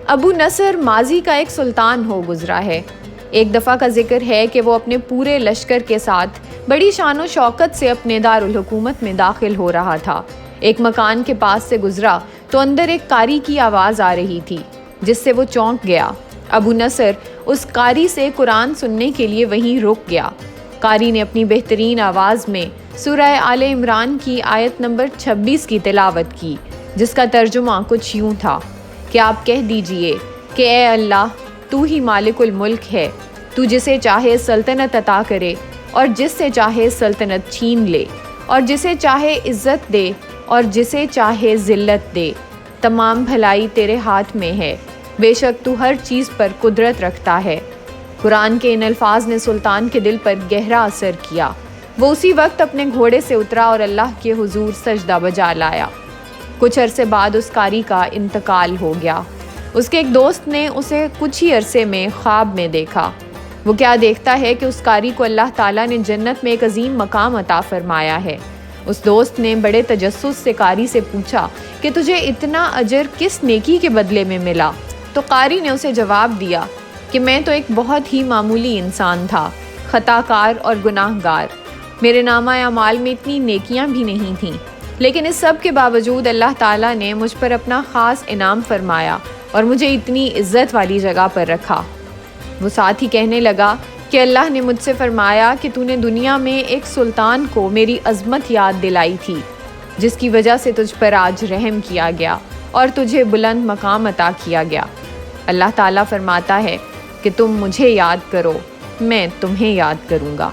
ابو نصر ماضی کا ایک سلطان ہو گزرا ہے۔ ایک دفعہ کا ذکر ہے کہ وہ اپنے پورے لشکر کے ساتھ بڑی شان و شوکت سے اپنے دارالحکومت میں داخل ہو رہا تھا۔ ایک مکان کے پاس سے گزرا تو اندر ایک قاری کی آواز آ رہی تھی، جس سے وہ چونک گیا۔ ابو نصر اس قاری سے قرآن سننے کے لیے وہیں رک گیا۔ قاری نے اپنی بہترین آواز میں سورہ آل عمران کی آیت نمبر 26 کی تلاوت کی، جس کا ترجمہ کچھ یوں تھا کہ آپ کہہ دیجئے کہ اے اللہ، تو ہی مالک الملک ہے، تو جسے چاہے سلطنت عطا کرے اور جس سے چاہے سلطنت چھین لے، اور جسے چاہے عزت دے اور جسے چاہے ذلت دے۔ تمام بھلائی تیرے ہاتھ میں ہے، بے شک تو ہر چیز پر قدرت رکھتا ہے۔ قرآن کے ان الفاظ نے سلطان کے دل پر گہرا اثر کیا۔ وہ اسی وقت اپنے گھوڑے سے اترا اور اللہ کے حضور سجدہ بجا لایا۔ کچھ عرصے بعد اس قاری کا انتقال ہو گیا۔ اس کے ایک دوست نے اسے کچھ ہی عرصے میں خواب میں دیکھا۔ وہ کیا دیکھتا ہے کہ اس قاری کو اللہ تعالیٰ نے جنت میں ایک عظیم مقام عطا فرمایا ہے۔ اس دوست نے بڑے تجسس سے قاری سے پوچھا کہ تجھے اتنا اجر کس نیکی کے بدلے میں ملا؟ تو قاری نے اسے جواب دیا کہ میں تو ایک بہت ہی معمولی انسان تھا، خطا کار اور گناہ گار۔ میرے نامہ اعمال میں اتنی نیکیاں بھی نہیں تھیں، لیکن اس سب کے باوجود اللہ تعالیٰ نے مجھ پر اپنا خاص انعام فرمایا اور مجھے اتنی عزت والی جگہ پر رکھا۔ وہ ساتھ ہی کہنے لگا کہ اللہ نے مجھ سے فرمایا کہ تو نے دنیا میں ایک سلطان کو میری عظمت یاد دلائی تھی، جس کی وجہ سے تجھ پر آج رحم کیا گیا اور تجھے بلند مقام عطا کیا گیا۔ اللہ تعالیٰ فرماتا ہے کہ تم مجھے یاد کرو، میں تمہیں یاد کروں گا۔